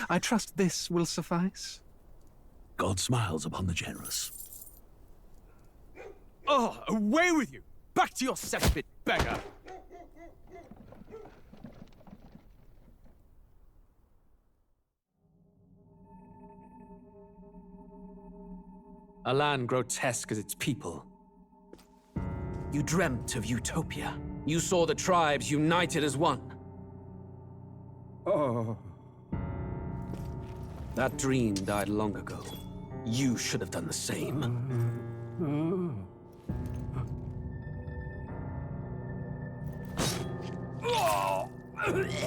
I trust this will suffice. God smiles upon the generous. Oh, away with you! Back to your cesspit, beggar! A land grotesque as its people. You dreamt of utopia. You saw the tribes united as one. Oh. That dream died long ago. You should have done the same.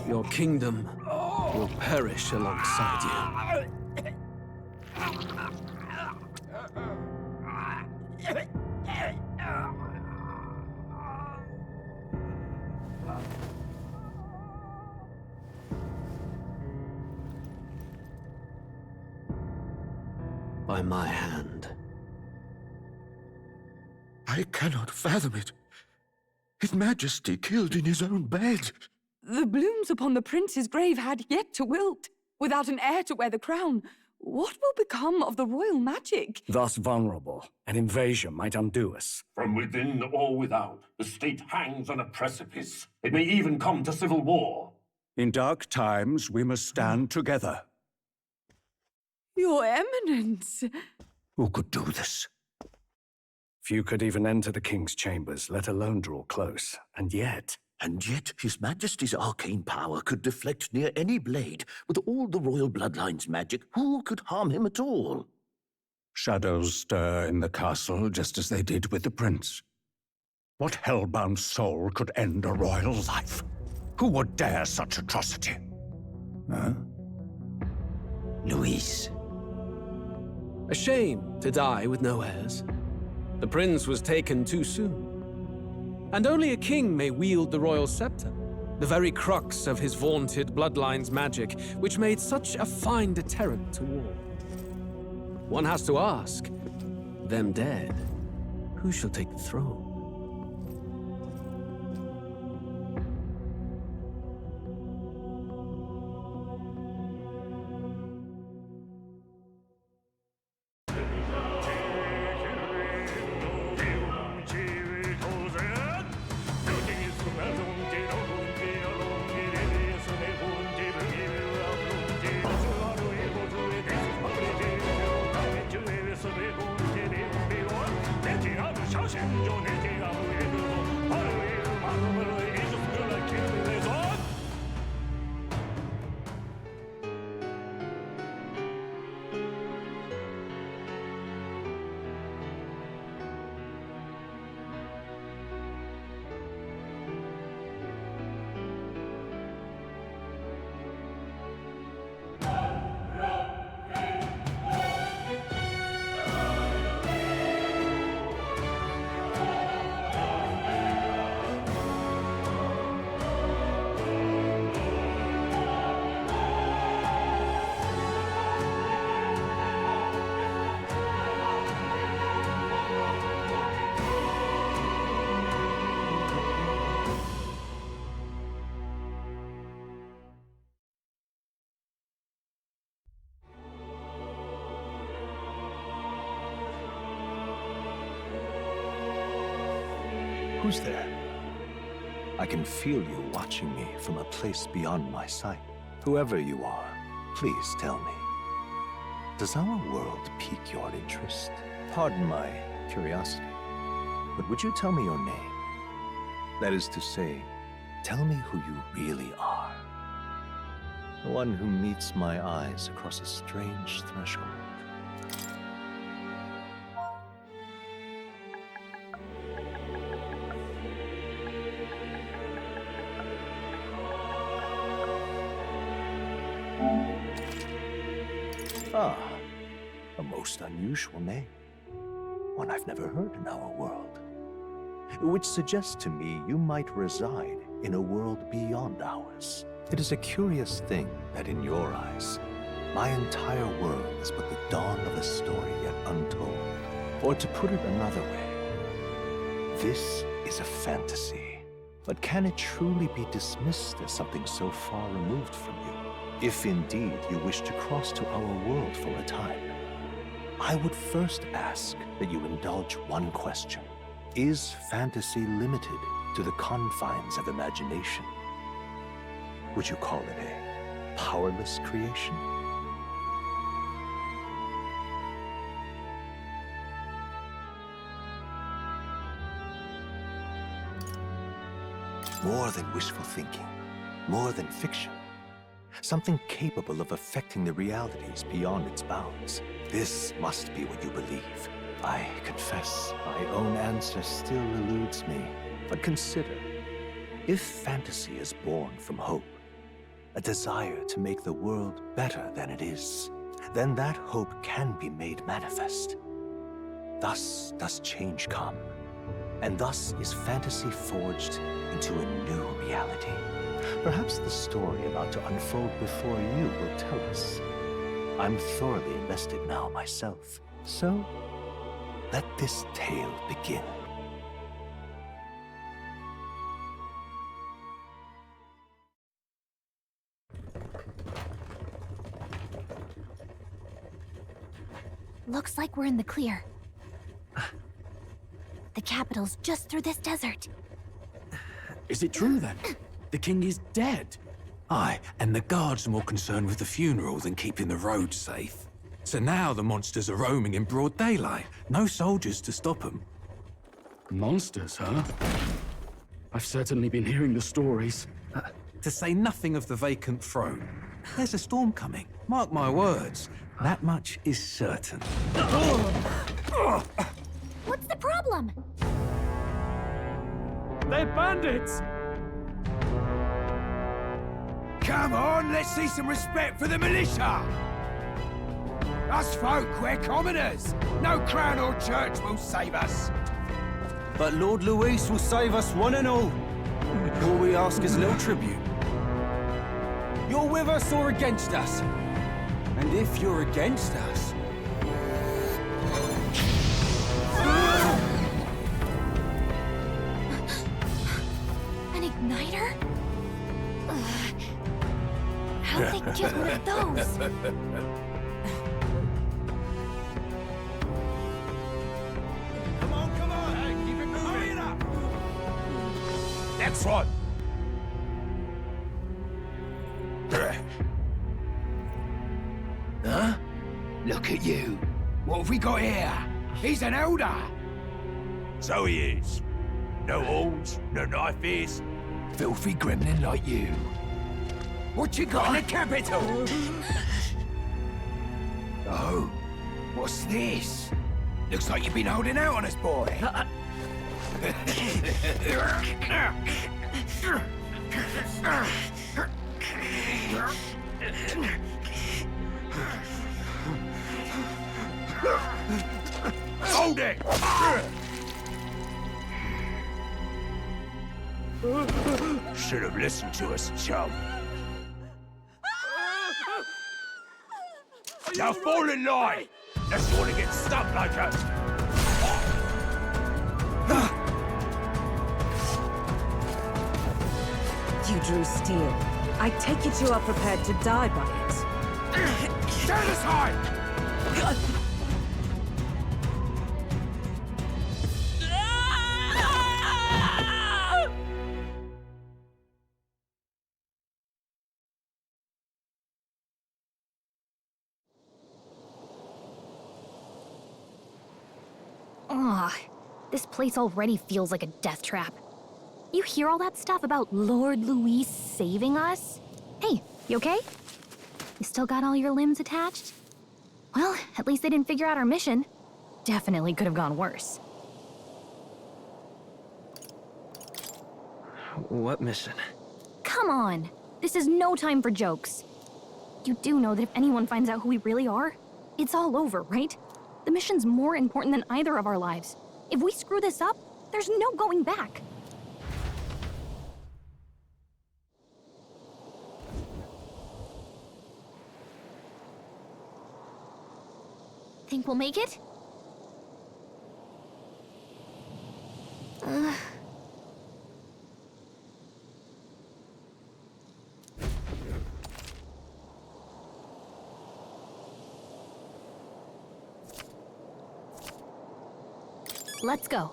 Your kingdom will perish alongside you. By my hand. I cannot fathom it. His Majesty killed in his own bed. The blooms upon the prince's grave had yet to wilt. Without an heir to wear the crown, what will become of the royal magic? Thus vulnerable, an invasion might undo us. From within or without, the state hangs on a precipice. It may even come to civil war. In dark times, we must stand together. Your Eminence! Who could do this? Few could even enter the king's chambers, let alone draw close. And yet, His Majesty's arcane power could deflect near any blade. With all the royal bloodline's magic, who could harm him at all? Shadows stir in the castle just as they did with the prince. What hellbound soul could end a royal life? Who would dare such atrocity? Huh? Luis. A shame to die with no heirs. The prince was taken too soon. And only a king may wield the royal scepter, the very crux of his vaunted bloodline's magic, which made such a fine deterrent to war. One has to ask, them dead, who shall take the throne? Who's there? I can feel you watching me from a place beyond my sight. Whoever you are, please tell me. Does our world pique your interest? Pardon my curiosity, but would you tell me your name? That is to say, tell me who you really are. The one who meets my eyes across a strange threshold. Ah, a most unusual name. One I've never heard in our world. Which suggests to me you might reside in a world beyond ours. It is a curious thing that in your eyes, my entire world is but the dawn of a story yet untold. Or to put it another way, this is a fantasy. But can it truly be dismissed as something so far removed from you? If indeed you wish to cross to our world for a time, I would first ask that you indulge one question. Is fantasy limited to the confines of imagination? Would you call it a powerless creation? More than wishful thinking, more than fiction. Something capable of affecting the realities beyond its bounds. This must be what you believe. I confess, my own answer still eludes me. But consider, if fantasy is born from hope, a desire to make the world better than it is, then that hope can be made manifest. Thus does change come, and thus is fantasy forged into a new reality. Perhaps the story about to unfold before you will tell us. I'm thoroughly invested now myself, so let this tale begin. Looks like we're in the clear. The capital's just through this desert. Is it true then? The king is dead? Aye, and the guards are more concerned with the funeral than keeping the roads safe. So now the monsters are roaming in broad daylight. No soldiers to stop them. Monsters, huh? I've certainly been hearing the stories. To say nothing of the vacant throne. There's a storm coming. Mark my words. That much is certain. What's the problem? They're bandits! Come on, let's see some respect for the militia! Us folk, we're commoners. No crown or church will save us. But Lord Luis will save us one and all. All we ask is a little tribute. You're with us or against us? And if you're against us... An igniter? How'd they get one of those? Come on, hey, keep it moving. Hurry it up. Next one. Huh? Look at you. What have we got here? He's an elder. So he is. No horns, no knife ears. Filthy gremlin like you. What you got in the capital? Oh, what's this? Looks like you've been holding out on us, boy. Hold it! Should have listened to us, chum. Now fall in line! Unless you want to get stuck like us! You drew steel. I take it you are prepared to die by it. Stand aside! Ugh, this place already feels like a death trap. You hear all that stuff about Lord Luis saving us? Hey, you okay? You still got all your limbs attached? Well, at least they didn't figure out our mission. Definitely could have gone worse. What mission? Come on! This is no time for jokes. You do know that if anyone finds out who we really are, it's all over, right? The mission's more important than either of our lives. If we screw this up, there's no going back. Think we'll make it? Let's go.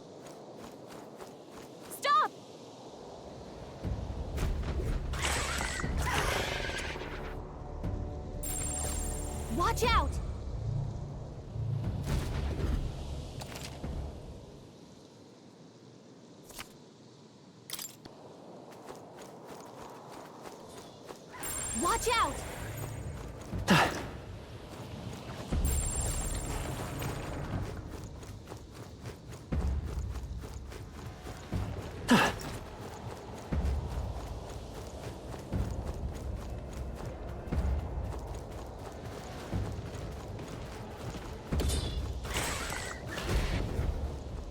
Stop! Watch out! Watch out!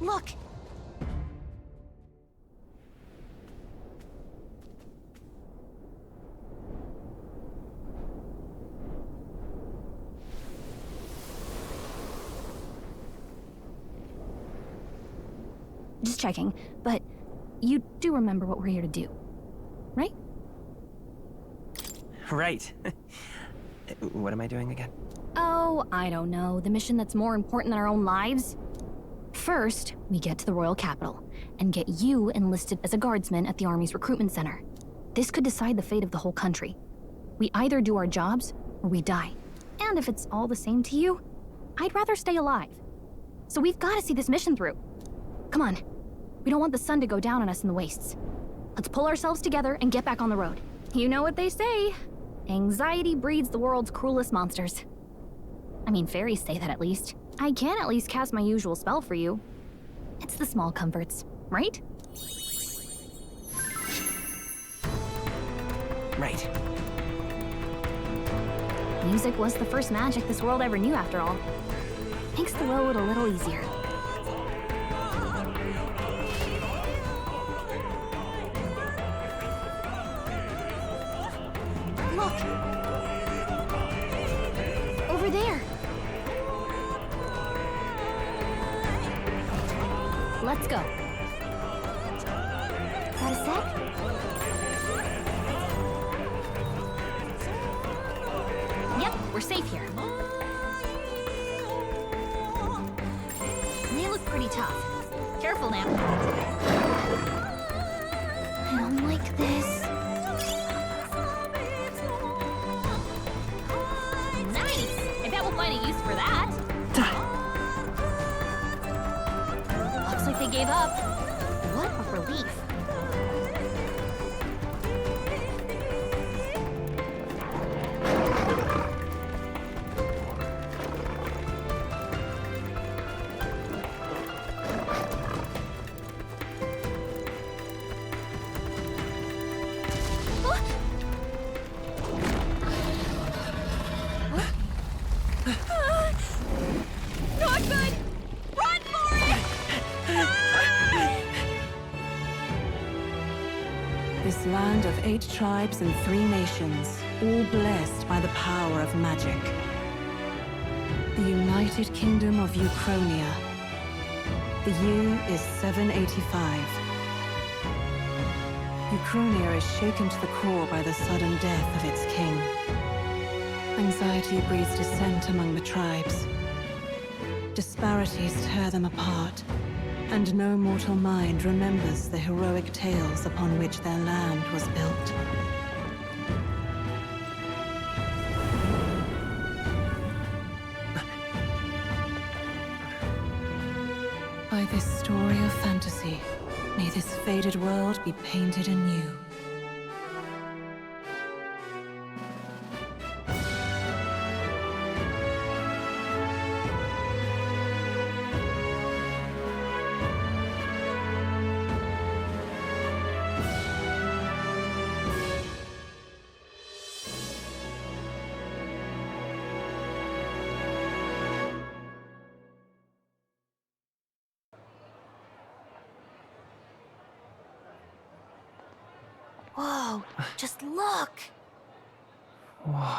Look! Just checking, but you do remember what we're here to do, right? Right. What am I doing again? Oh, I don't know. The mission that's more important than our own lives? First, we get to the royal capital and get you enlisted as a guardsman at the army's recruitment center. This could decide the fate of the whole country. We either do our jobs or we die. And if it's all the same to you, I'd rather stay alive. So we've got to see this mission through. Come on. We don't want the sun to go down on us in the wastes. Let's pull ourselves together and get back on the road. You know what they say. Anxiety breeds the world's cruelest monsters. I mean, fairies say that at least. I can at least cast my usual spell for you. It's the small comforts, right? Right. Music was the first magic this world ever knew, after all. Makes the road a little easier. Look! Over there! Let's go. Is that a sec? Yep, we're safe here. They look pretty tough. Careful now. I don't like this. Nice! I bet we'll find a use for that. Looks like they gave up. What a relief. Not good! Run for it! This land of 8 tribes and 3 nations, all blessed by the power of magic. The United Kingdom of Uchronia. The year is 785. Uchronia is shaken to the core by the sudden death of its king. Anxiety breeds dissent among the tribes. Disparities tear them apart, and no mortal mind remembers the heroic tales upon which their land was built. By this story of fantasy, may this faded world be painted anew. Whoa, just look! Whoa.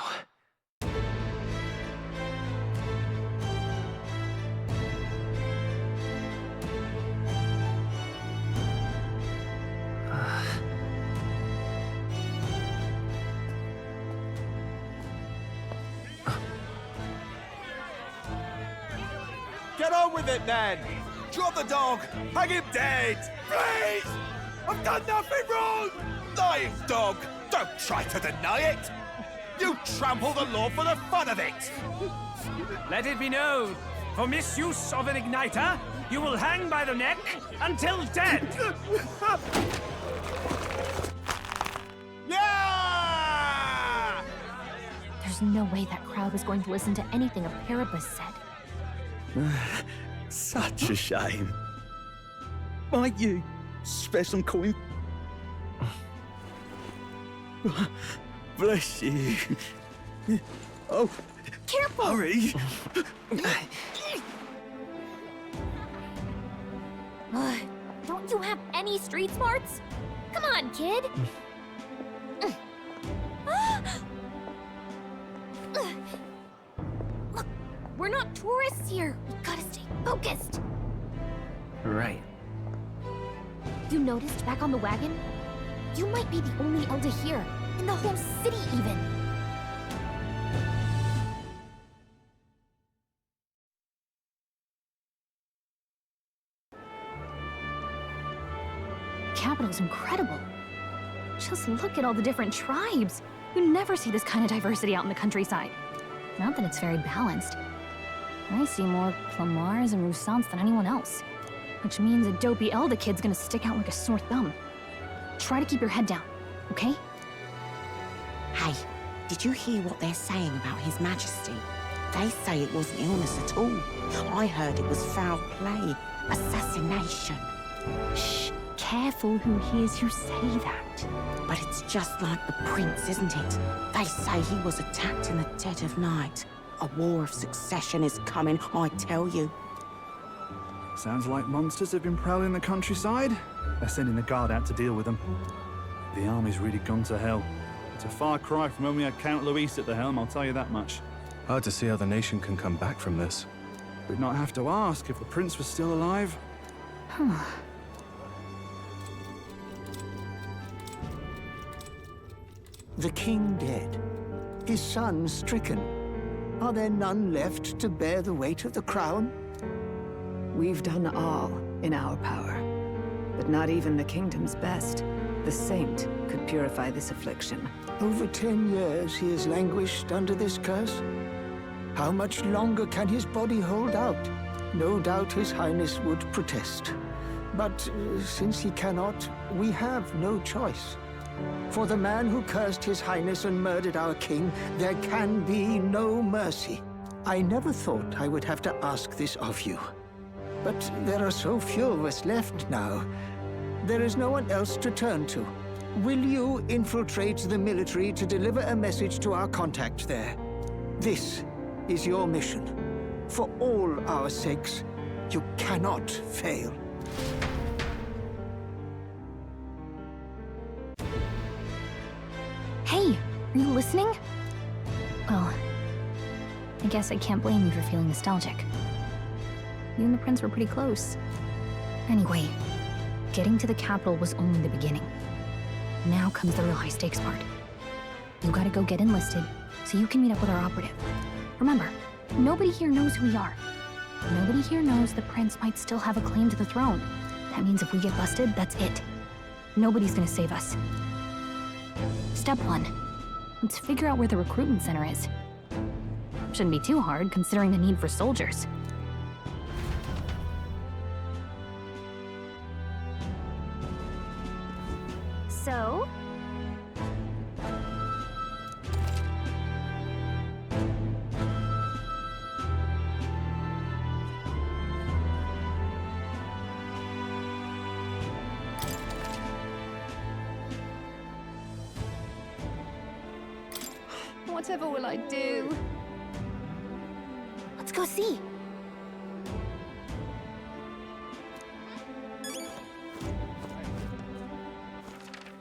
Get on with it, then! Drop the dog! Hang him dead! Please! I've done nothing wrong! Lying dog! Don't try to deny it! You trample the law for the fun of it! Let it be known, for misuse of an igniter, you will hang by the neck until dead! Yeah! There's no way that crowd was going to listen to anything a Paribus said. Such a shame. Might you spare some coin? Bless you. Oh, careful! Hurry! Don't you have any street smarts? Come on, kid! Look, we're not tourists here. We gotta stay focused. Right. You noticed back on the wagon? You might be the only Elder here, in the whole city even. Capital's incredible. Just look at all the different tribes. You never see this kind of diversity out in the countryside. Not that it's very balanced. I see more Plamars and Roussants than anyone else. Which means a dopey Elder kid's gonna stick out like a sore thumb. Try to keep your head down, okay? Hey, did you hear what they're saying about His Majesty? They say it wasn't illness at all. I heard it was foul play, assassination. Shh, careful who hears you say that. But it's just like the prince, isn't it? They say he was attacked in the dead of night. A war of succession is coming, I tell you. Sounds like monsters have been prowling the countryside. They're sending the guard out to deal with them. The army's really gone to hell. It's a far cry from when we had Count Luis at the helm, I'll tell you that much. Hard to see how the nation can come back from this. We'd not have to ask if the prince was still alive. The king dead, his son stricken. Are there none left to bear the weight of the crown? We've done all in our power, but not even the kingdom's best. The saint could purify this affliction. Over 10 years he has languished under this curse. How much longer can his body hold out? No doubt his highness would protest. But since he cannot, we have no choice. For the man who cursed his highness and murdered our king, there can be no mercy. I never thought I would have to ask this of you. But there are so few of us left now. There is no one else to turn to. Will you infiltrate the military to deliver a message to our contact there? This is your mission. For all our sakes, you cannot fail. Hey, are you listening? Well, I guess I can't blame you for feeling nostalgic. You and the prince were pretty close. Anyway, getting to the capital was only the beginning. Now comes the real high-stakes part. You gotta go get enlisted, so you can meet up with our operative. Remember, nobody here knows who we are. Nobody here knows the prince might still have a claim to the throne. That means if we get busted, that's it. Nobody's gonna save us. Step 1. Let's figure out where the recruitment center is. Shouldn't be too hard, considering the need for soldiers. So? Whatever will I do? Let's go see.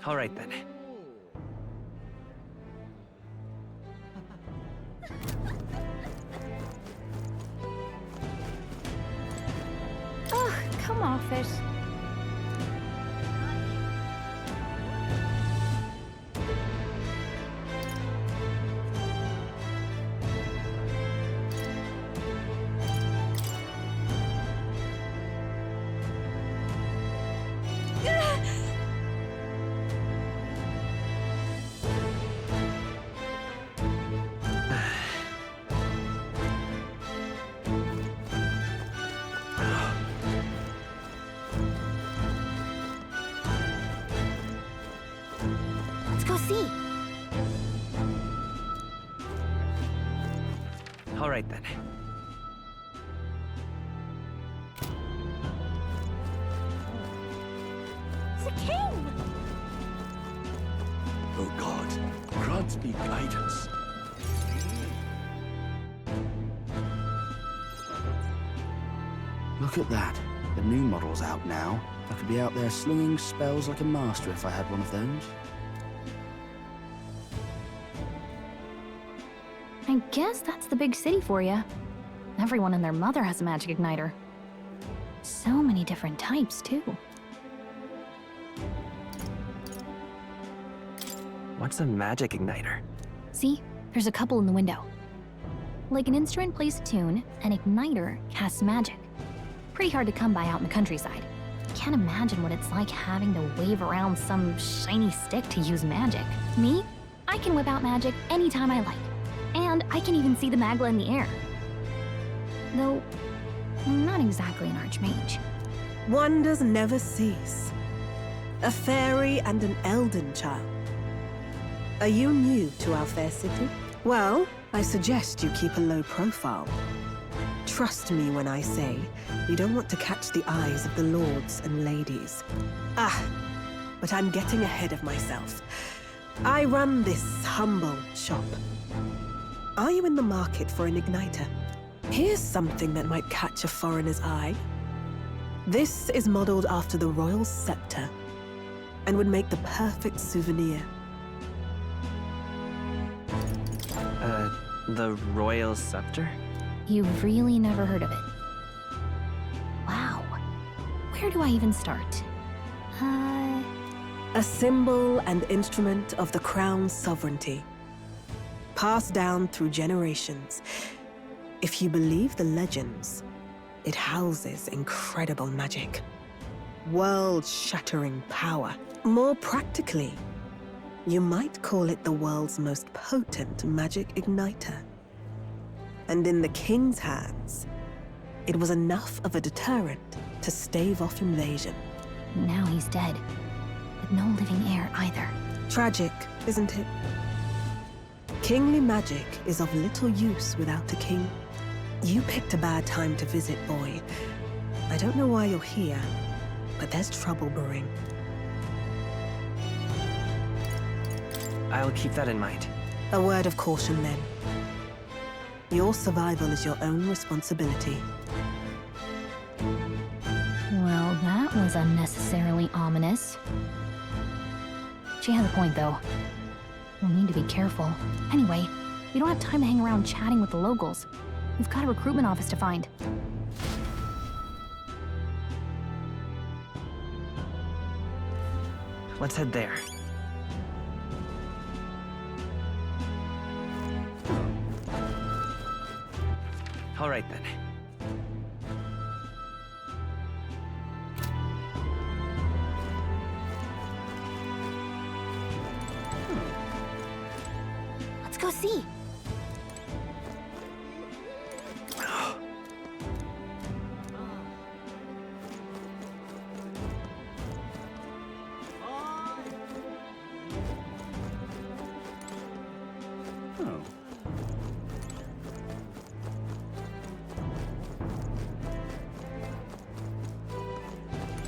All right then. Ugh, come off it. All right then. The king! Oh God, grant me guidance. Look at that. The new model's out now. I could be out there slinging spells like a master if I had one of those. I guess that's the big city for you. Everyone and their mother has a magic igniter. So many different types, too. What's a magic igniter? See? There's a couple in the window. Like an instrument plays a tune, an igniter casts magic. Pretty hard to come by out in the countryside. Can't imagine what it's like having to wave around some shiny stick to use magic. Me? I can whip out magic anytime I like. And I can even see the magla in the air. Though, I'm not exactly an archmage. Wonders never cease. A fairy and an elden child. Are you new to our fair city? Well, I suggest you keep a low profile. Trust me when I say you don't want to catch the eyes of the lords and ladies. But I'm getting ahead of myself. I run this humble shop. Are you in the market for an igniter? Here's something that might catch a foreigner's eye. This is modeled after the royal scepter and would make the perfect souvenir. The royal scepter? You've really never heard of it. Wow. Where do I even start? A symbol and instrument of the crown's sovereignty. Passed down through generations. If you believe the legends, it houses incredible magic. World-shattering power. More practically, you might call it the world's most potent magic igniter. And in the king's hands, it was enough of a deterrent to stave off invasion. Now he's dead. With no living heir either. Tragic, isn't it? Kingly magic is of little use without a king. You picked a bad time to visit, boy. I don't know why you're here, but there's trouble brewing. I'll keep that in mind. A word of caution, then. Your survival is your own responsibility. Well, that was unnecessarily ominous. She has a point, though. We'll need to be careful. Anyway, we don't have time to hang around chatting with the locals. We've got a recruitment office to find. Let's head there. All right then. Let's go see.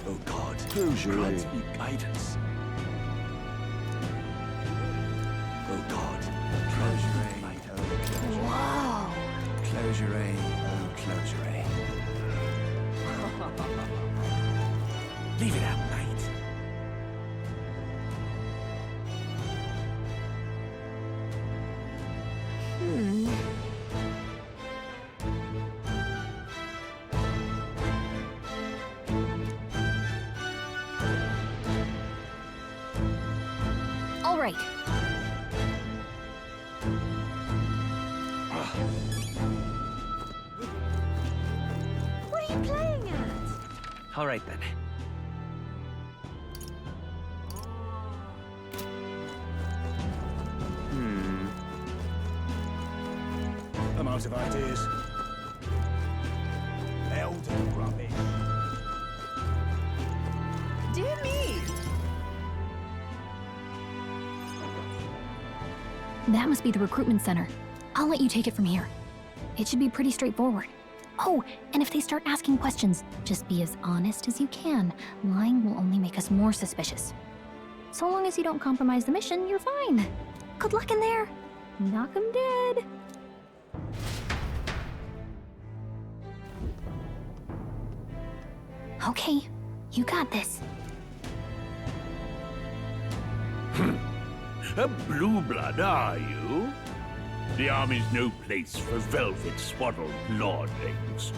Oh God, Close your grant eye. me guidance. Oh God, Close your eye. Whoa! Close your eye. Oh, close your eye. Leave it out, mate. All right. What are you playing at? All right then. I'm out of ideas. Elden rubbish. Dear me! That must be the recruitment center. I'll let you take it from here. It should be pretty straightforward. Oh, and if they start asking questions, just be as honest as you can. Lying will only make us more suspicious. So long as you don't compromise the mission, you're fine. Good luck in there. Knock 'em dead. Okay, you got this. A blue blood, are you? The army's no place for velvet-swaddled lordlings.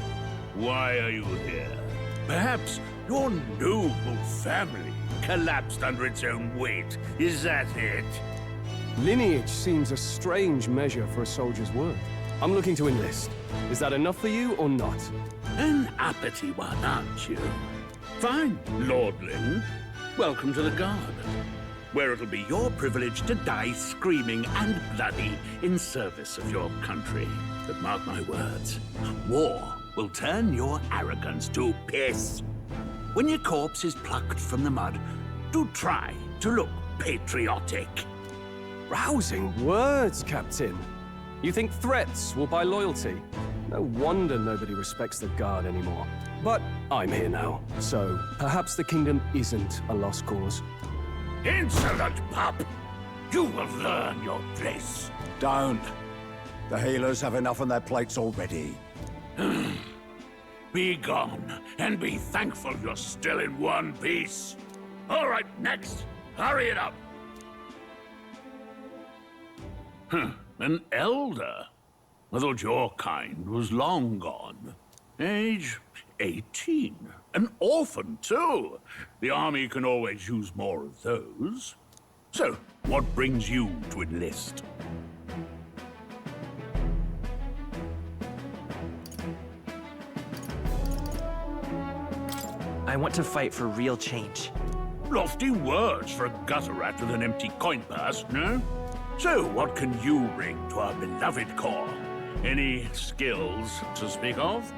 Why are you here? Perhaps your noble family collapsed under its own weight. Is that it? Lineage seems a strange measure for a soldier's worth. I'm looking to enlist. Is that enough for you or not? An uppity one, aren't you? Fine, lordling. Welcome to the Guard, where it'll be your privilege to die screaming and bloody in service of your country. But mark my words, war will turn your arrogance to piss. When your corpse is plucked from the mud, do try to look patriotic. Rousing words, Captain. You think threats will buy loyalty? No wonder nobody respects the Guard anymore. But I'm here now, so perhaps the kingdom isn't a lost cause. Insolent pup! You will learn your place. Don't. The healers have enough on their plates already. Be gone, and be thankful you're still in one piece. All right, next. Hurry it up. An elder? I thought your kind was long gone. Age 18. An orphan, too. The army can always use more of those. So, what brings you to enlist? I want to fight for real change. Lofty words for a gutter rat with an empty coin purse, no? So, what can you bring to our beloved corps? Any skills to speak of?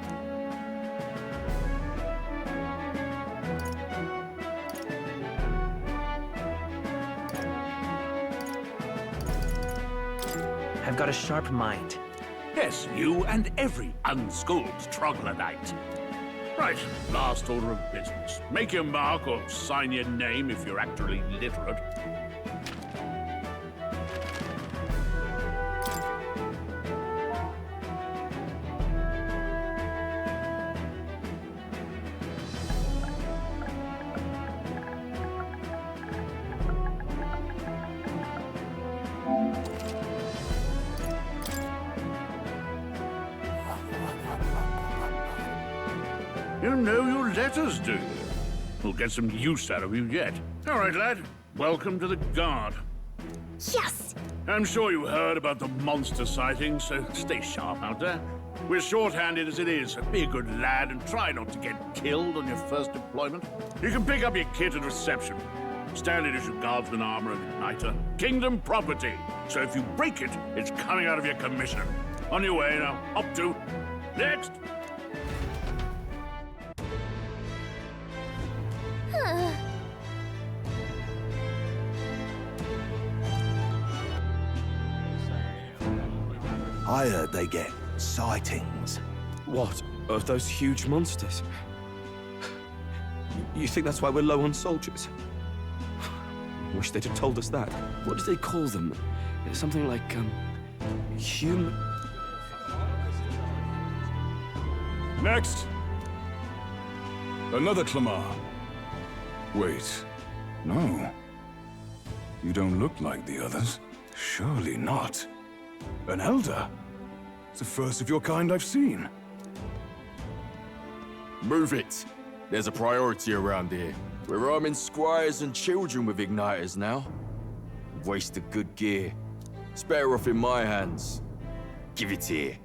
I've got a sharp mind. Yes, you and every unschooled troglodyte. Right, last order of business. Make your mark or sign your name if you're actually literate. You know your letters, do you? We'll get some use out of you yet. All right, lad. Welcome to the Guard. Yes! I'm sure you heard about the monster sightings, so stay sharp out there. We're short-handed as it is. Be a good lad and try not to get killed on your first deployment. You can pick up your kit at reception. Standard issue guardsman armor and igniter. Kingdom property. So if you break it, it's coming out of your commission. On your way now. Up to. Next. I heard they get sightings. What? Of those huge monsters? You think that's why we're low on soldiers? Wish they'd have told us that. What do they call them? Something like, human... Next! Another Clamar. Wait. No. You don't look like the others. Surely not. An elder? It's the first of your kind I've seen. Move it. There's a priority around here. We're arming squires and children with igniters now. Waste of good gear. It's better off in my hands. Give it here.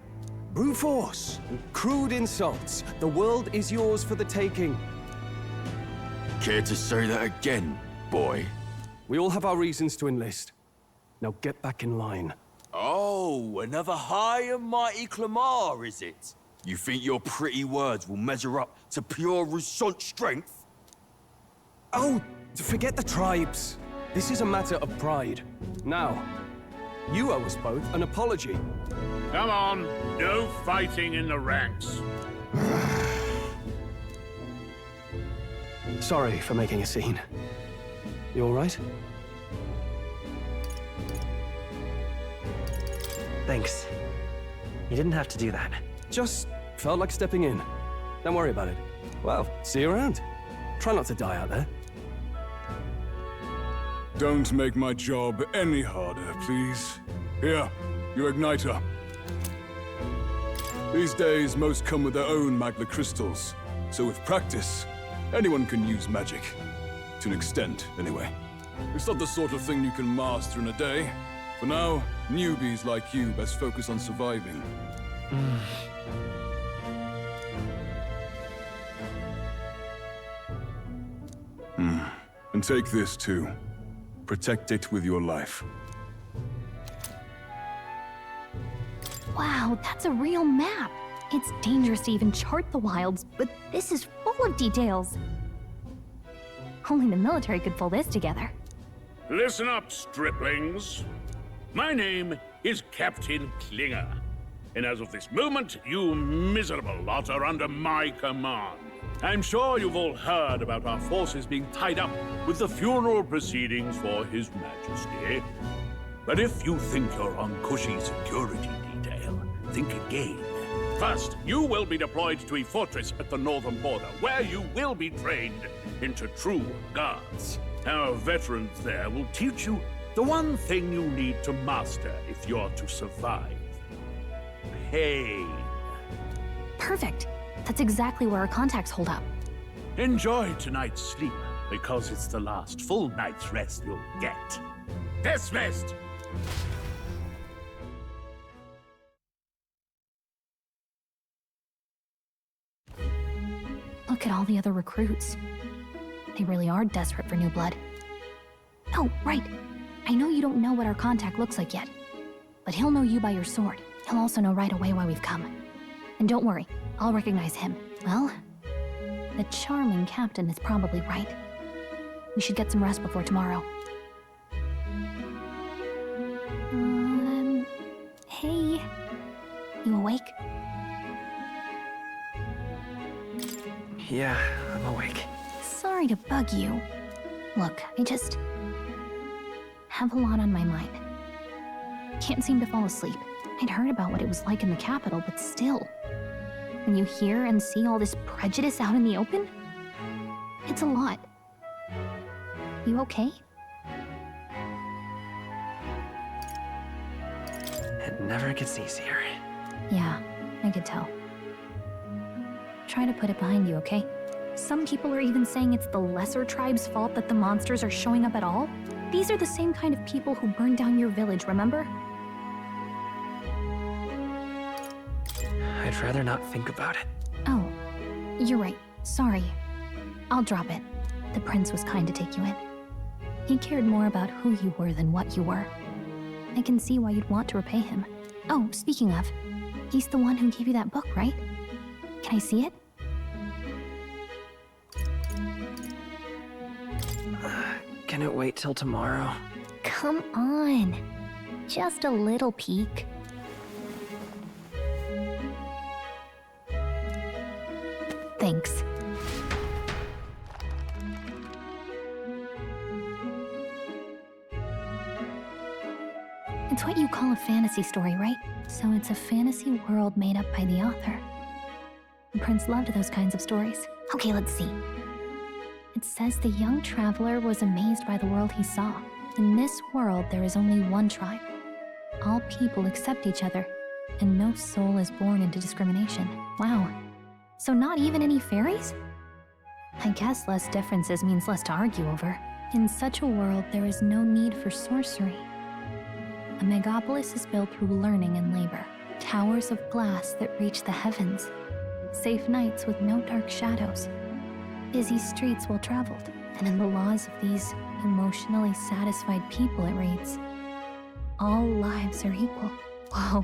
Brute force and crude insults. The world is yours for the taking. Care to say that again, boy? We all have our reasons to enlist. Now get back in line. Oh, another high and mighty Clamar, is it? You think your pretty words will measure up to pure Rousseau strength? Oh, forget the tribes. This is a matter of pride. Now, You owe us both an apology. Come on, no fighting in the ranks. Sorry for making a scene. You all right? Thanks. You didn't have to do that. Just felt like stepping in. Don't worry about it. Well, see you around. Try not to die out there. Don't make my job any harder, please. Here, your igniter. These days, most come with their own magna crystals. So with practice, anyone can use magic. To an extent, anyway. It's not the sort of thing you can master in a day. For now, newbies like you best focus on surviving. And take this too. Protect it with your life. Wow, that's a real map. It's dangerous to even chart the wilds, but this is full of details. Only the military could pull this together. Listen up, striplings. My name is Captain Klinger, and as of this moment, you miserable lot are under my command. I'm sure you've all heard about our forces being tied up with the funeral proceedings for His Majesty. But if you think you're on cushy security detail, think again. First, you will be deployed to a fortress at the northern border, where you will be trained into true guards. Our veterans there will teach you the one thing you need to master if you're to survive. Pain. Perfect. That's exactly where our contacts hold up. Enjoy tonight's sleep, because it's the last full night's rest you'll get. Dismissed! Look at all the other recruits. They really are desperate for new blood. Oh, right. I know you don't know what our contact looks like yet, but he'll know you by your sword. He'll also know right away why we've come. And don't worry, I'll recognize him. Well, the charming captain is probably right. We should get some rest before tomorrow. Hey. You awake? Yeah, I'm awake. Sorry to bug you. Look, I just have a lot on my mind. Can't seem to fall asleep. I'd heard about what it was like in the capital, but still. When you hear and see all this prejudice out in the open, it's a lot. You okay? It never gets easier. Yeah, I could tell. Try to put it behind you, okay? Some people are even saying it's the lesser tribe's fault that the monsters are showing up at all. These are the same kind of people who burned down your village, remember? I'd rather not think about it. Oh, you're right. Sorry. I'll drop it. The prince was kind to take you in. He cared more about who you were than what you were. I can see why you'd want to repay him. Oh, speaking of, he's the one who gave you that book, right? Can I see it? Can it wait till tomorrow? Come on. Just a little peek. Thanks. It's what you call a fantasy story, right? So it's a fantasy world made up by the author. The prince loved those kinds of stories. Okay, let's see. It says the young traveler was amazed by the world he saw. In this world, there is only one tribe. All people accept each other, and no soul is born into discrimination. Wow. So not even any fairies? I guess less differences means less to argue over. In such a world, there is no need for sorcery. A megapolis is built through learning and labor. Towers of glass that reach the heavens. Safe nights with no dark shadows. Busy streets well traveled. And in the laws of these emotionally satisfied people, it reads, all lives are equal. Whoa.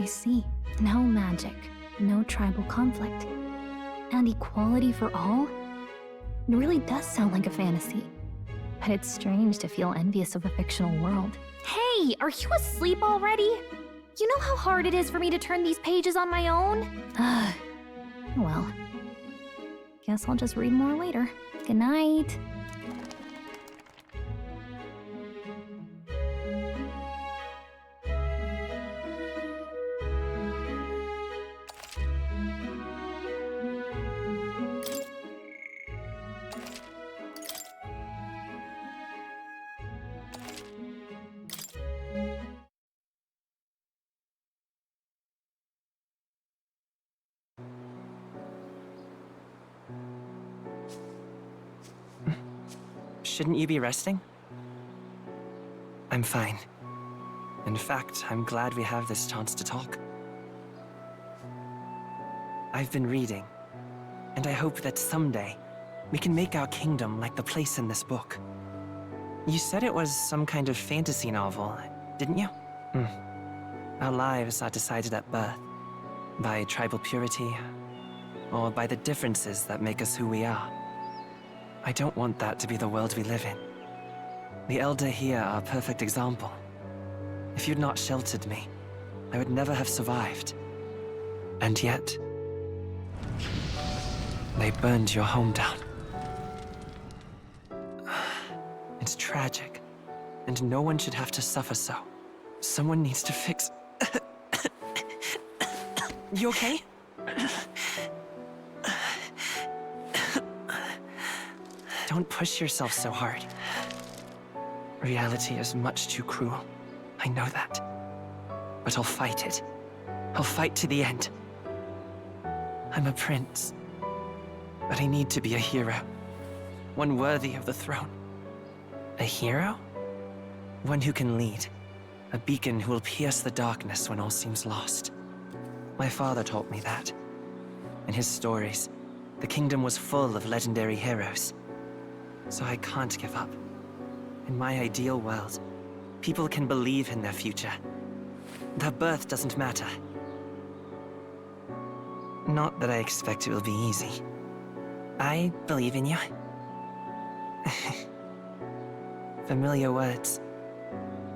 I see. No magic. No tribal conflict. And equality for all? It really does sound like a fantasy. But it's strange to feel envious of a fictional world. Hey! Hey, are you asleep already? You know how hard it is for me to turn these pages on my own? Well, guess I'll just read more later. Good night. Shouldn't you be resting? I'm fine. In fact, I'm glad we have this chance to talk. I've been reading, and I hope that someday we can make our kingdom like the place in this book. You said it was some kind of fantasy novel, didn't you? Our lives are decided at birth, by tribal purity, or by the differences that make us who we are. I don't want that to be the world we live in. The Elder here are a perfect example. If you'd not sheltered me, I would never have survived. And yet, they burned your home down. It's tragic, and no one should have to suffer so. Someone needs to fix... You okay? Don't push yourself so hard. Reality is much too cruel. I know that. But I'll fight it. I'll fight to the end. I'm a prince. But I need to be a hero. One worthy of the throne. A hero? One who can lead. A beacon who will pierce the darkness when all seems lost. My father taught me that. In his stories, the kingdom was full of legendary heroes. So I can't give up. In my ideal world, people can believe in their future. Their birth doesn't matter. Not that I expect it will be easy. I believe in you. Familiar words.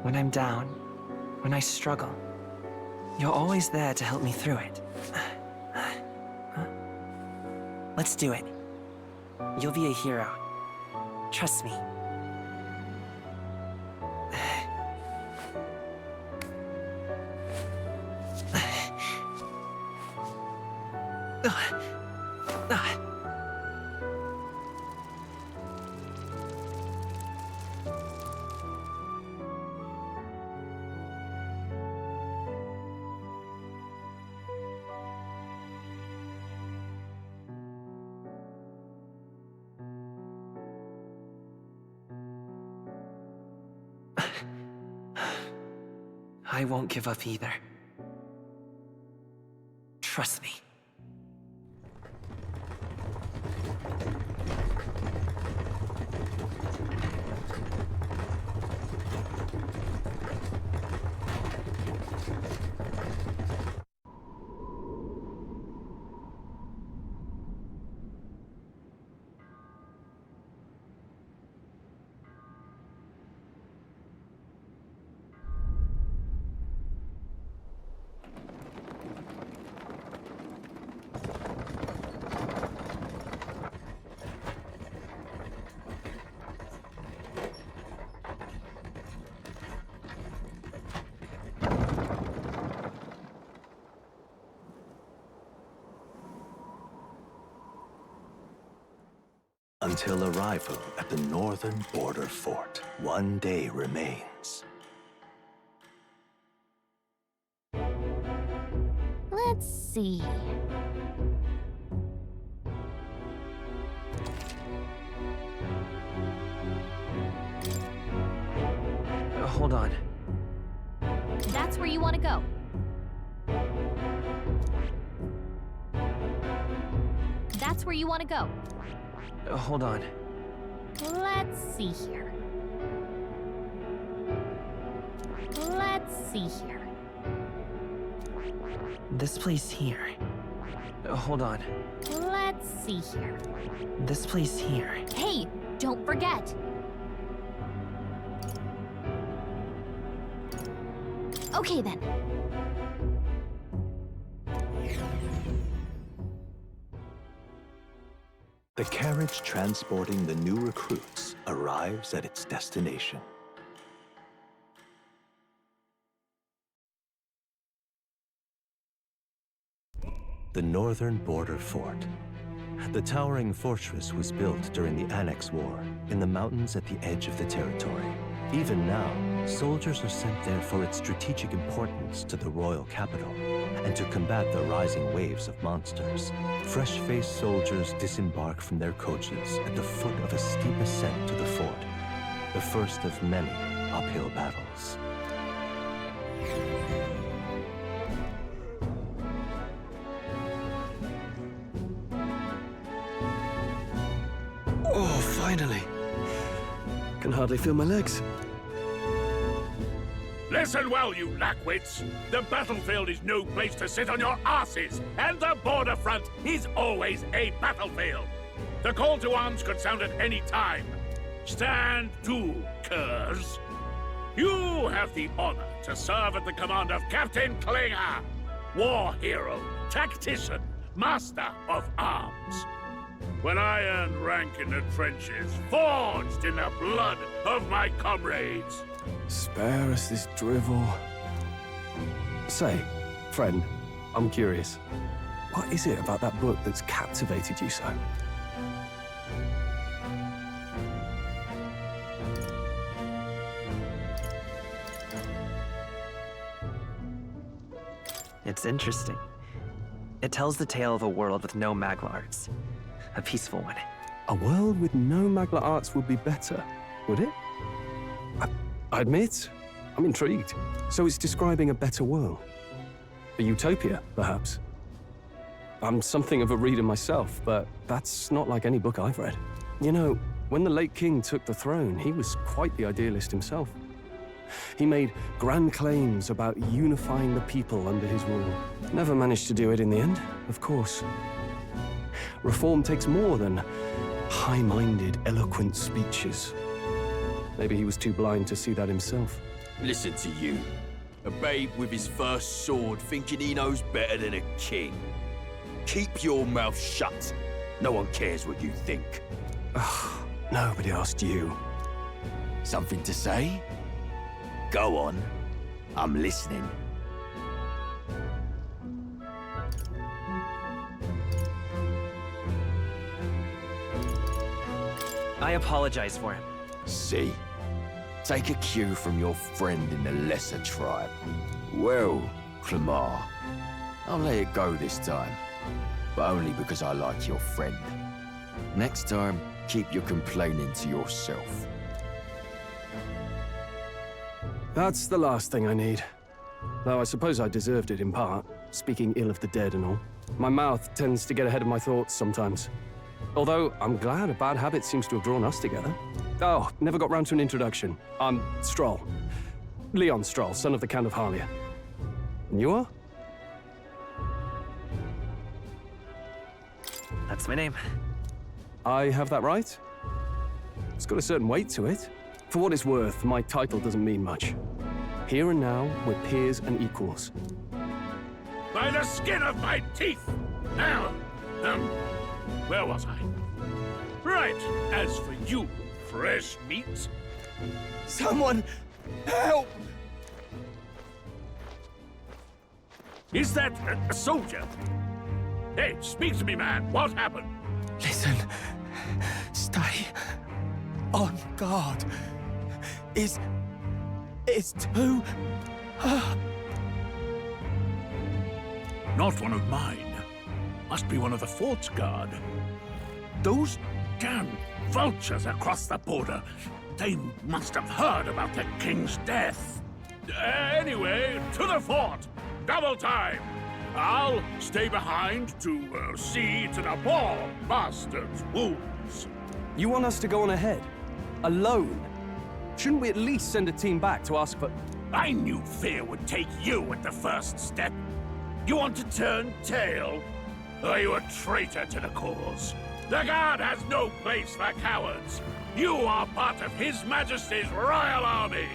When I'm down, when I struggle, you're always there to help me through it. Let's do it. You'll be a hero. Trust me. I won't give up either. Trust me. Until arrival at the northern border fort, one day remains. Let's see. Hold on. That's where you want to go. That's where you want to go. Hold on. Let's see here. Let's see here. This place here. Hold on. Let's see here. This place here. Hey, don't forget. Okay then. The carriage transporting the new recruits arrives at its destination. The northern border fort. The towering fortress was built during the Annex War in the mountains at the edge of the territory. Even now, soldiers are sent there for its strategic importance to the royal capital and to combat the rising waves of monsters. Fresh-faced soldiers disembark from their coaches at the foot of a steep ascent to the fort, the first of many uphill battles. Oh, finally. Can hardly feel my legs. Listen well, you lackwits. The battlefield is no place to sit on your asses, and the border front is always a battlefield. The call to arms could sound at any time. Stand to, curs. You have the honor to serve at the command of Captain Klinger, war hero, tactician, master of arms. When I earned rank in the trenches, forged in the blood of my comrades. Spare us this drivel. Say, friend, I'm curious. What is it about that book that's captivated you so? It's interesting. It tells the tale of a world with no Magla arts. A peaceful one. A world with no Magla arts would be better, would it? I admit, I'm intrigued. So it's describing a better world. A utopia, perhaps. I'm something of a reader myself, but that's not like any book I've read. You know, when the late king took the throne, he was quite the idealist himself. He made grand claims about unifying the people under his rule. Never managed to do it in the end, of course. Reform takes more than high-minded, eloquent speeches. Maybe he was too blind to see that himself. Listen to you. A babe with his first sword thinking he knows better than a king. Keep your mouth shut. No one cares what you think. Nobody asked you. Something to say? Go on. I'm listening. I apologize for him. See? Take a cue from your friend in the lesser tribe. Well, Clamar, I'll let it go this time. But only because I like your friend. Next time, keep your complaining to yourself. That's the last thing I need. Though I suppose I deserved it in part, speaking ill of the dead and all. My mouth tends to get ahead of my thoughts sometimes. Although, I'm glad a bad habit seems to have drawn us together. Oh, never got round to an introduction. I'm Stroll. Leon Stroll, son of the Count of Harlia. And you are? That's my name. I have that right? It's got a certain weight to it. For what it's worth, my title doesn't mean much. Here and now, we're peers and equals. By the skin of my teeth! Now, where was I? Right, as for you, fresh meat. Someone, help! Is that a soldier? Hey, speak to me, man. What happened? Listen, stay on guard. It's too... Not one of mine. Must be one of the fort's guard. Those damn vultures across the border. They must have heard about the king's death. Anyway, to the fort. Double time. I'll stay behind to see to the poor bastard's wounds. You want us to go on ahead? Alone? Shouldn't we at least send a team back to ask for... I knew fear would take you at the first step. You want to turn tail? Are you a traitor to the cause? The Guard has no place for cowards. You are part of His Majesty's Royal Army.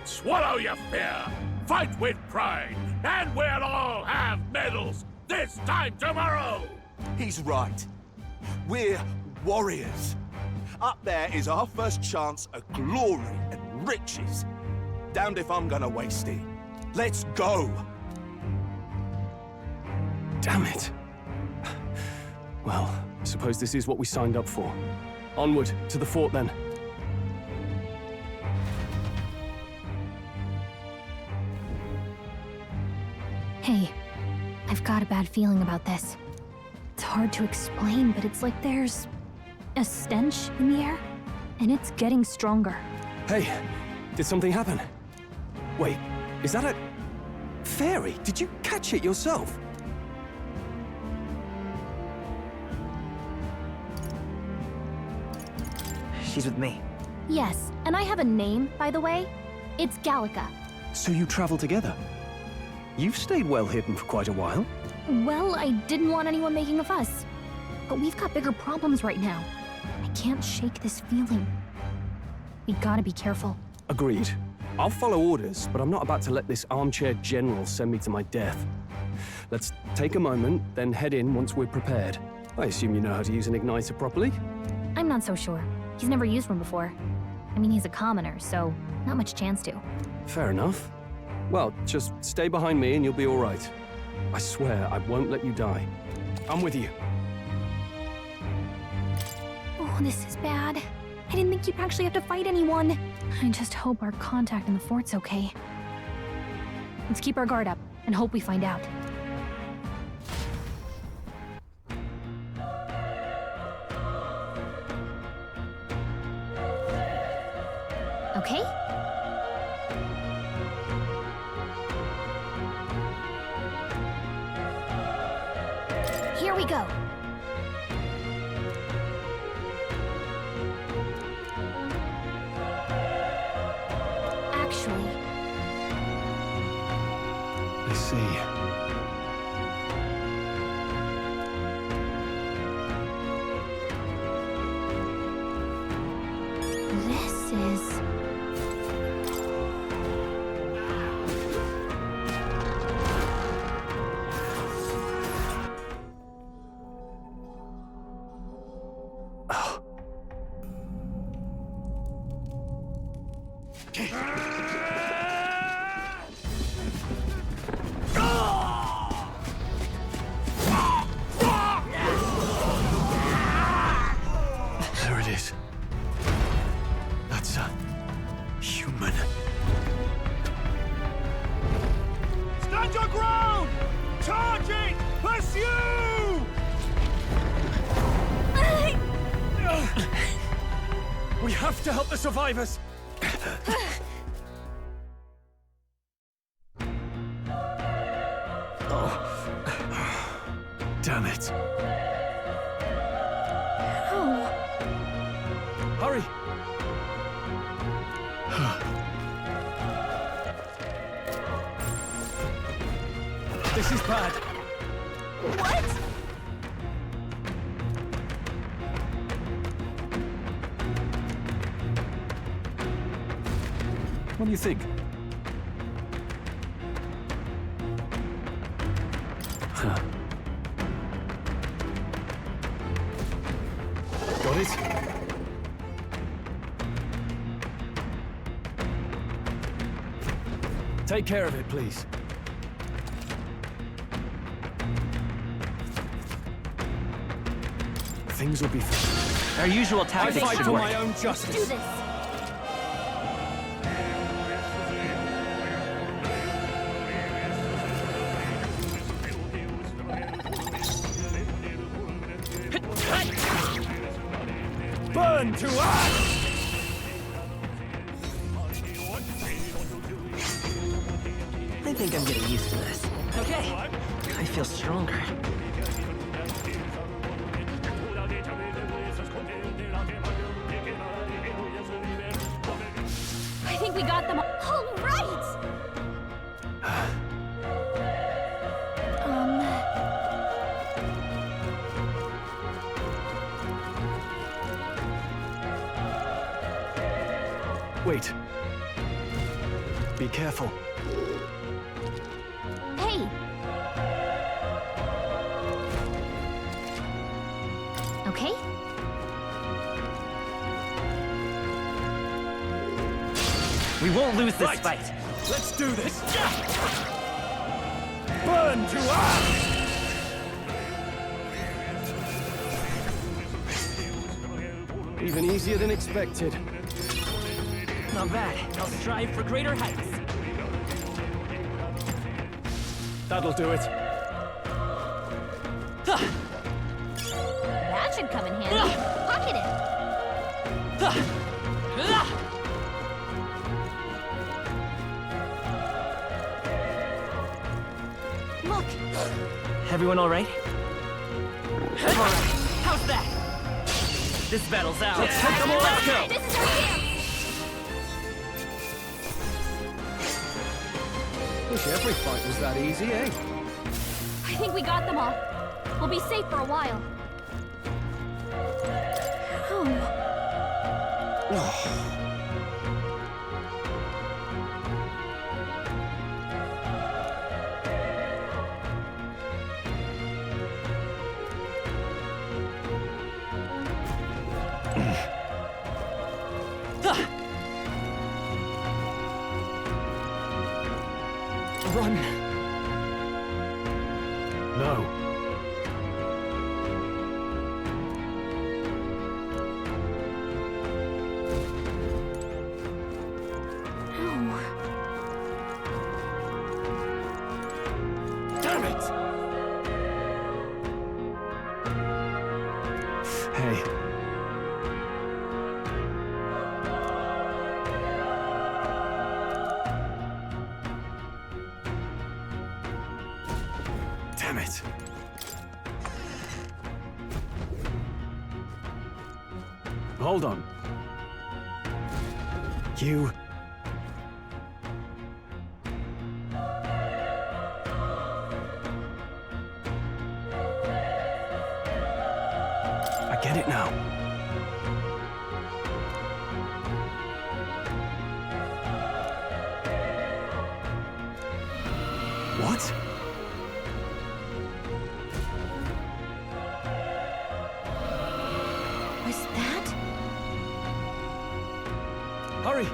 Swallow your fear. Fight with pride, and we'll all have medals this time tomorrow! He's right. We're warriors. Up there is our first chance at glory and riches. Damned if I'm gonna waste it. Let's go! Damn it. Well, I suppose this is what we signed up for. Onward, to the fort then. Hey, I've got a bad feeling about this. It's hard to explain, but it's like there's a stench in the air, and it's getting stronger. Hey, did something happen? Wait, is that a fairy? Did you catch it yourself? She's with me. Yes, and I have a name, by the way. It's Gallica. So you travel together? You've stayed well hidden for quite a while. Well, I didn't want anyone making a fuss. But we've got bigger problems right now. I can't shake this feeling. We gotta be careful. Agreed. I'll follow orders, but I'm not about to let this armchair general send me to my death. Let's take a moment, then head in once we're prepared. I assume you know how to use an igniter properly? I'm not so sure. He's never used one before. I mean, he's a commoner, so not much chance to. Fair enough. Well, just stay behind me and you'll be all right. I swear I won't let you die. I'm with you. Oh, this is bad. I didn't think you'd actually have to fight anyone. I just hope our contact in the fort's okay. Let's keep our guard up and hope we find out. Okay? Here we go. Actually, I see. this is... There it is. That's a human. Stand your ground! Charging! Pursue! We have to help the survivors! Damn it. Oh. Hurry! This is bad. What? What do you think? Huh. Got it? Take care of it, please. Things will be fine. Our usual tactics I fight should for work. my own justice. Do this. Burn to ash! I think I'm getting used to this. Okay. I feel stronger. I think we got them all right! Wait. Be careful. We won't lose this Right. fight. Let's do this! Burn to ash! Even easier than expected. Not bad. I'll strive for greater heights. That'll do it. That should come in handy. Pocket it. Look. Everyone all right? All right. How's that? This battle's out. Let's take them all. Let's go. This is our chance. Wish every fight was that easy, eh? I think we got them all. We'll be safe for a while. Run. No. Damn it! Hey. Damn it! Hold on. You... I get it now. What? Was that? Hurry!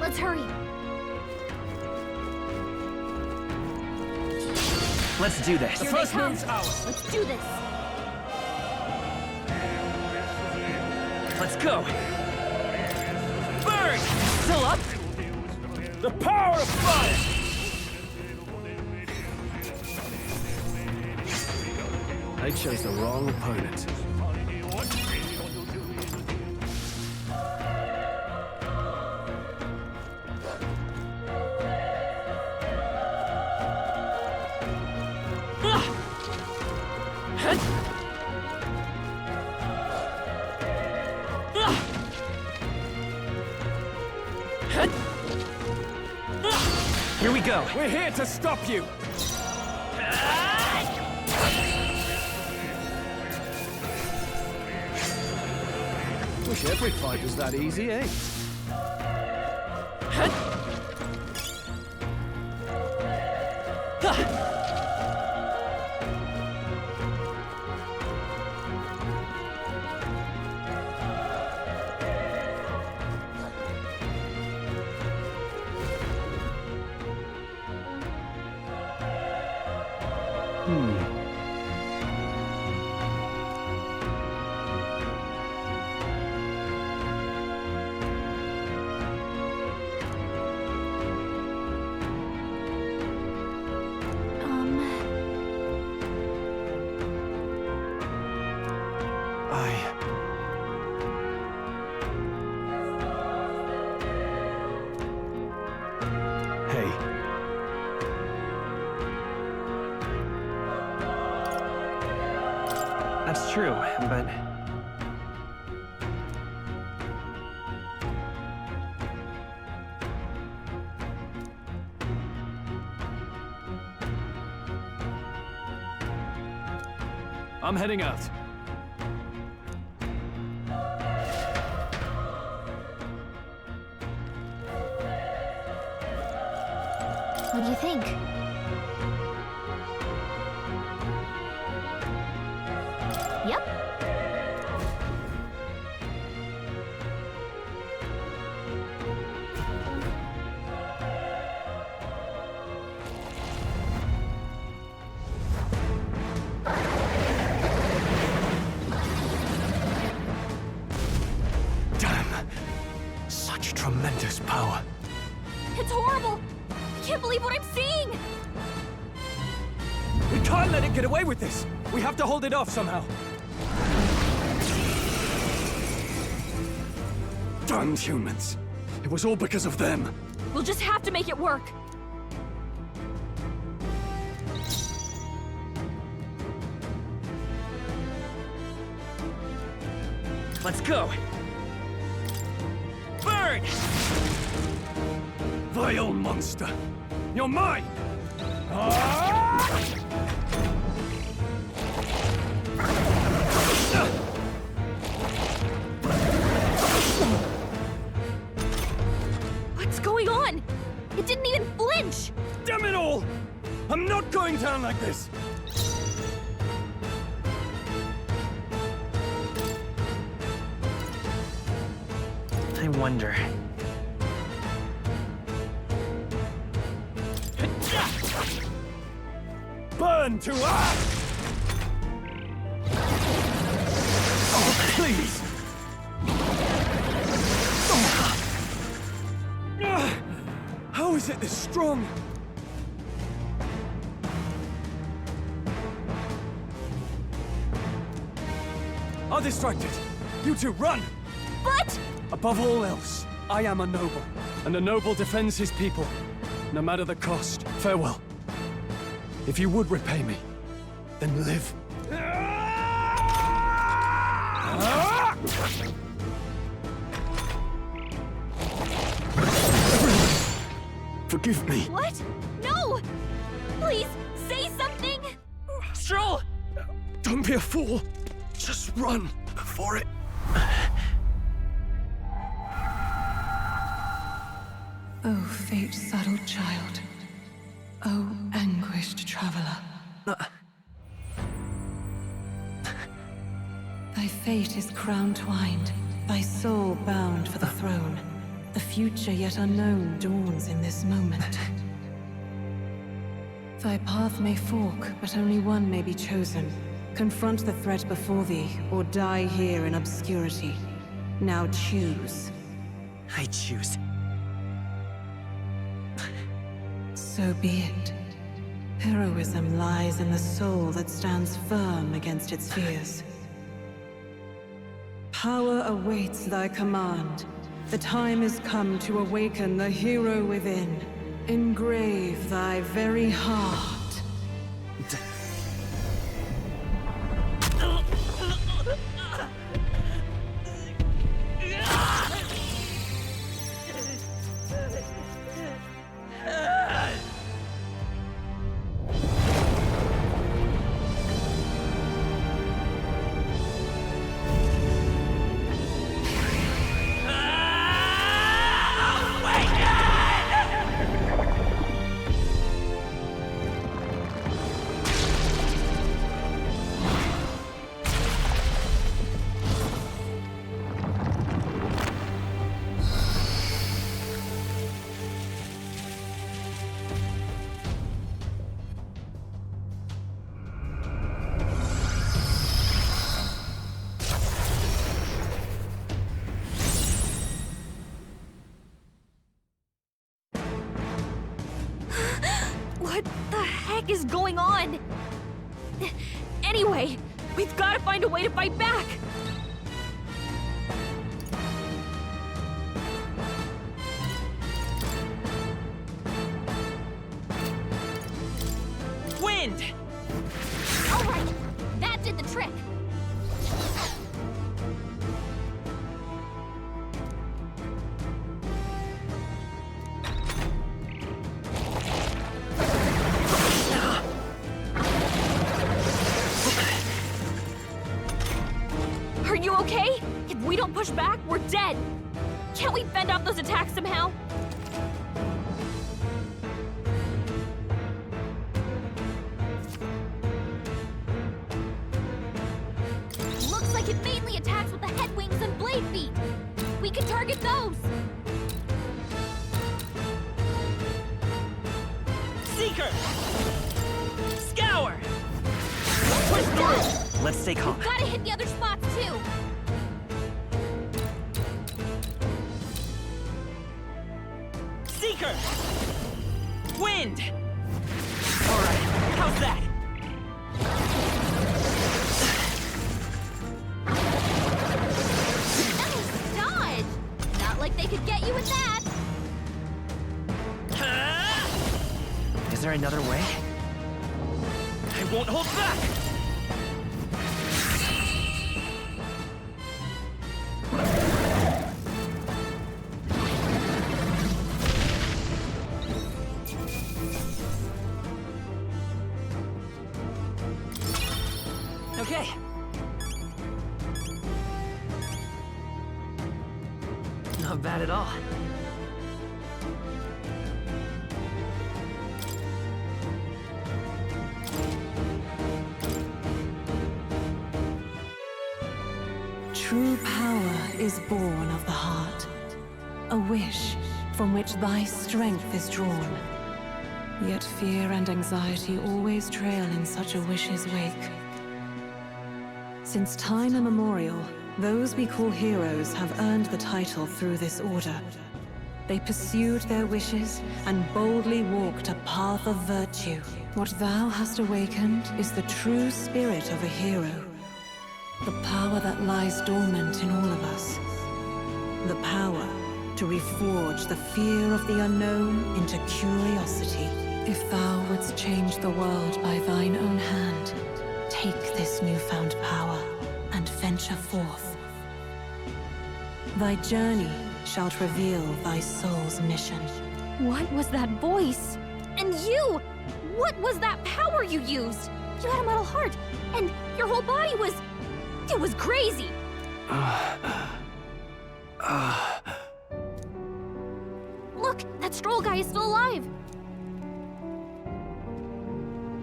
Let's hurry. Let's do this. The Here they first come. move's ours. Let's do this. Let's go. Burn! Still up? The power of fire! They chose the wrong opponent. Here we go. We're here to stop you! Wish every fight was that easy, eh? Hey. That's true, but... I'm heading out. What do you think? Yep. I can't believe what I'm seeing! We can't let it get away with this! We have to hold it off somehow. Damned humans. It was all because of them. We'll just have to make it work. Let's go! Burn! Vile monster. You're mine! What's going on? It didn't even flinch! Damn it all! I'm not going down like this! I wonder... Burn to ash! Oh, please! How is it this strong? I'll distract it. You two, run! But... Above all else, I am a noble, and a noble defends his people, no matter the cost. Farewell. If you would repay me, then live. Forgive me. What? No! Please, say something! Stroll! Don't be a fool. Just run before it... Oh, fate-saddled child. Oh, anguished traveler. Thy fate is crown-twined, thy soul bound for the throne. The future yet unknown dawns in this moment. Thy path may fork, but only one may be chosen. Confront the threat before thee, or die here in obscurity. Now choose. I choose. So be it. Heroism lies in the soul that stands firm against its fears. Power awaits thy command. The time is come to awaken the hero within. Engrave thy very heart. What the heck is going on? Anyway, we've got to find a way to fight back! Wind! Alright, that did the trick! Are you okay? If we don't push back, we're dead! Can't we fend off those attacks somehow? Looks like it mainly attacks with the head wings and blade feet! We can target those! Seeker! Scour! Push through! Let's stay calm. We've gotta hit the other spots too! Seeker! wind! Alright, how's that? Nice dodge! Not like they could get you with that! Is there another way? I won't hold back! Okay. Not bad at all. True power is born of the heart, a wish from which thy strength is drawn. Yet fear and anxiety always trail in such a wish's wake. Since time immemorial, those we call heroes have earned the title through this order. They pursued their wishes and boldly walked a path of virtue. What thou hast awakened is the true spirit of a hero. The power that lies dormant in all of us. The power to reforge the fear of the unknown into curiosity. If thou wouldst change the world by thine own hand, take this newfound power and venture forth. Thy journey shalt reveal thy soul's mission. What was that voice? And you! What was that power you used? You had a metal heart, and your whole body was... It was crazy! Look, that Stroll guy is still alive!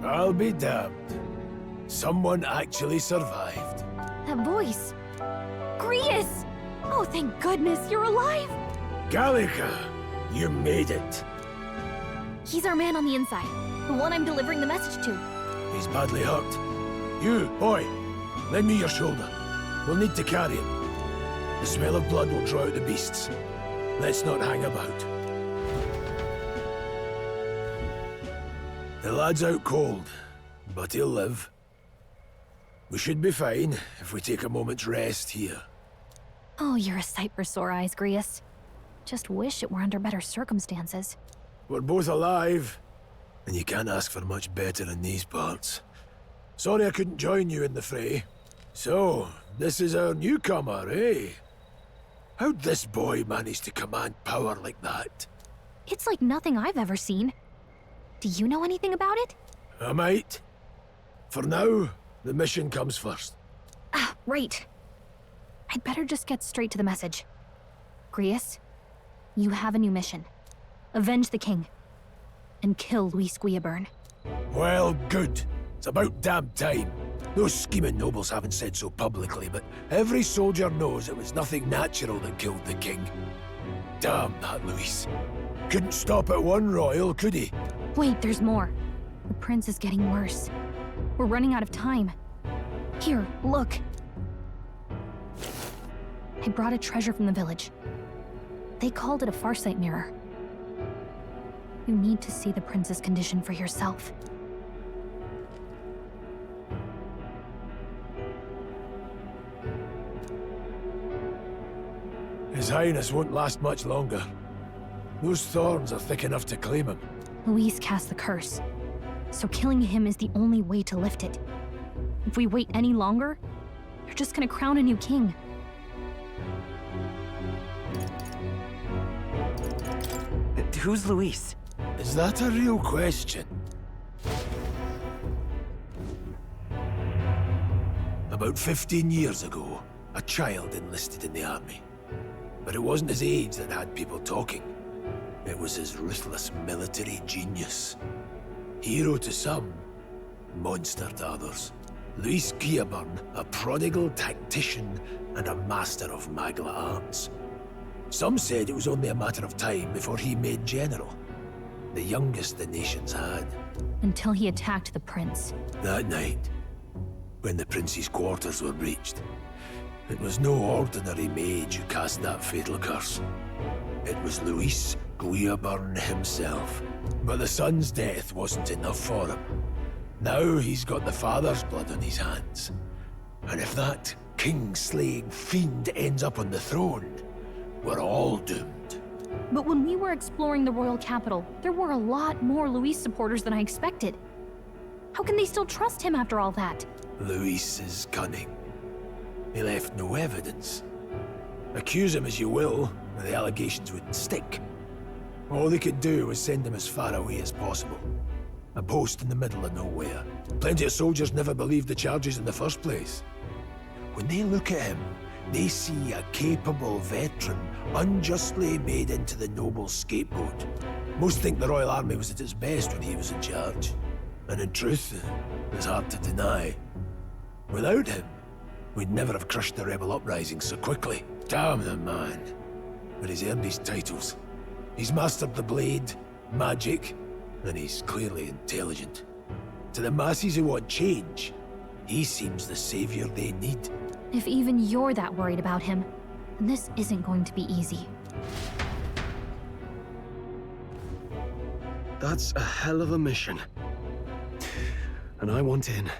I'll be damned. Someone actually survived. That voice... Grius! Oh, thank goodness, you're alive! Gallica, you made it. He's our man on the inside, the one I'm delivering the message to. He's badly hurt. You, boy, lend me your shoulder. We'll need to carry him. The smell of blood will draw out the beasts. Let's not hang about. The lad's out cold, but he'll live. We should be fine if we take a moment's rest here. Oh, you're a sight for sore eyes, Grius. Just wish it were under better circumstances. We're both alive, and you can't ask for much better in these parts. Sorry I couldn't join you in the fray. So, this is our newcomer, eh? How'd this boy manage to command power like that? It's like nothing I've ever seen. Do you know anything about it? I might. For now, the mission comes first. Ah, right. I'd better just get straight to the message. Grius, you have a new mission. Avenge the king. And kill Luis Guillaburn. Well, good. It's about damn time. Those scheming nobles haven't said so publicly, but every soldier knows it was nothing natural that killed the king. Damn that Luis. Couldn't stop at one royal, could he? Wait, there's more. The prince is getting worse. We're running out of time. Here, look. I brought a treasure from the village. They called it a farsight mirror. You need to see the prince's condition for yourself. His Highness won't last much longer. Those thorns are thick enough to claim him. Luis cast the curse, so killing him is the only way to lift it. If we wait any longer, they're just gonna crown a new king. Who's Luis? Is that a real question? About 15 years ago, a child enlisted in the army. But it wasn't his age that had people talking. It was his ruthless military genius. Hero to some, monster to others. Luis Guillaburn, a prodigal tactician and a master of Magla arts. Some said it was only a matter of time before he made general. The youngest the nation's had. Until he attacked the prince. That night, when the prince's quarters were breached, it was no ordinary mage who cast that fatal curse. It was Luis Guiaburn himself. But the son's death wasn't enough for him. Now he's got the father's blood on his hands. And if that king-slaying fiend ends up on the throne, we're all doomed. But when we were exploring the royal capital, there were a lot more Luis supporters than I expected. How can they still trust him after all that? Luis is cunning. He left no evidence. Accuse him as you will, the allegations wouldn't stick. All they could do was send him as far away as possible. A post in the middle of nowhere. Plenty of soldiers never believed the charges in the first place. When they look at him, they see a capable veteran unjustly made into the noble scapegoat. Most think the Royal Army was at its best when he was in charge. And in truth, it's hard to deny. Without him, we'd never have crushed the rebel uprising so quickly. Damn the man. But he's earned his titles. He's mastered the blade, magic, and he's clearly intelligent. To the masses who want change, he seems the savior they need. If even you're that worried about him, then this isn't going to be easy. That's a hell of a mission. And I want in.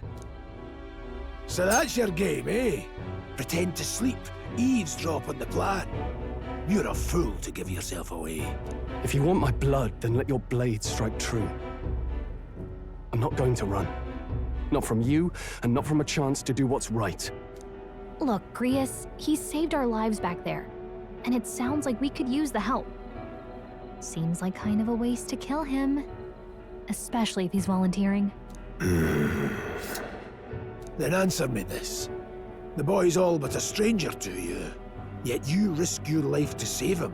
So that's your game, eh? Pretend to sleep, eavesdrop on the plan. You're a fool to give yourself away. If you want my blood, then let your blade strike true. I'm not going to run. Not from you, and not from a chance to do what's right. Look, Grius, he saved our lives back there. And it sounds like we could use the help. Seems like kind of a waste to kill him. Especially if he's volunteering. Then answer me this. The boy's all but a stranger to you, yet you risk your life to save him.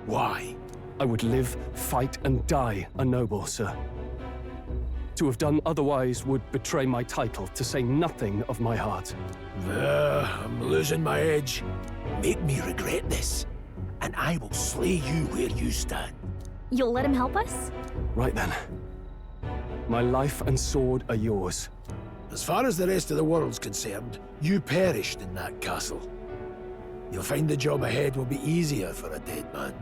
Why? I would live, fight, and die a noble, sir. To have done otherwise would betray my title, to say nothing of my heart. I'm losing my edge. Make me regret this, and I will slay you where you stand. You'll let him help us? Right then. My life and sword are yours. As far as the rest of the world's concerned, you perished in that castle. You'll find the job ahead will be easier for a dead man.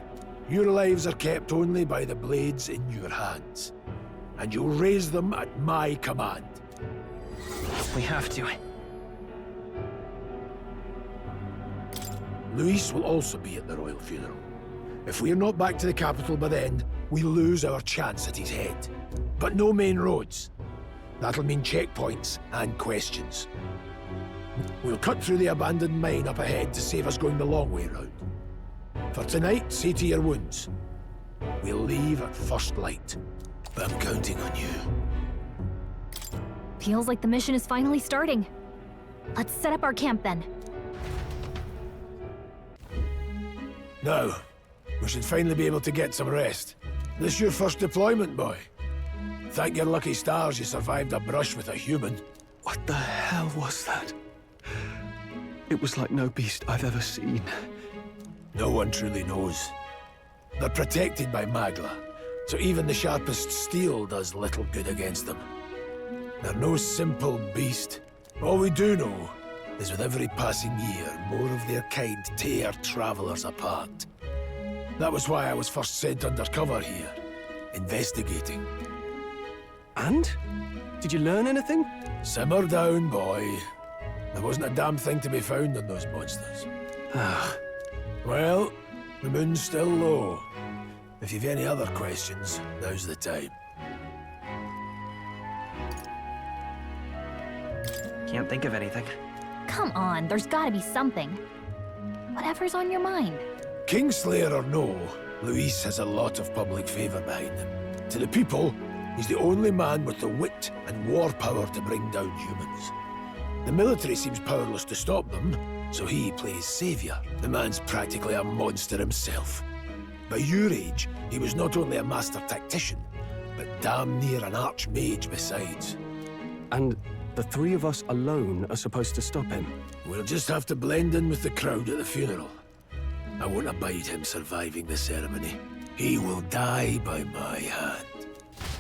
Your lives are kept only by the blades in your hands. And you'll raise them at my command. We have to. Luis will also be at the royal funeral. If we're not back to the capital by then, we lose our chance at his head. But no main roads. That'll mean checkpoints and questions. We'll cut through the abandoned mine up ahead to save us going the long way round. For tonight, see to your wounds. We'll leave at first light. But I'm counting on you. Feels like the mission is finally starting. Let's set up our camp then. Now, we should finally be able to get some rest. This your first deployment, boy? Thank your lucky stars you survived a brush with a human. What the hell was that? It was like no beast I've ever seen. No one truly knows. They're protected by Magla, so even the sharpest steel does little good against them. They're no simple beast. All we do know is with every passing year, more of their kind tear travelers apart. That was why I was first sent undercover here, investigating. And? Did you learn anything? Simmer down, boy. There wasn't a damn thing to be found on those monsters. Well, the moon's still low. If you've any other questions, now's the time. Can't think of anything. Come on, there's gotta be something. Whatever's on your mind. Kingslayer or no, Luis has a lot of public favor behind him. To the people, he's the only man with the wit and war power to bring down humans. The military seems powerless to stop them, so he plays savior. The man's practically a monster himself. By your age, he was not only a master tactician, but damn near an archmage besides. And the three of us alone are supposed to stop him? We'll just have to blend in with the crowd at the funeral. I won't abide him surviving the ceremony. He will die by my hand.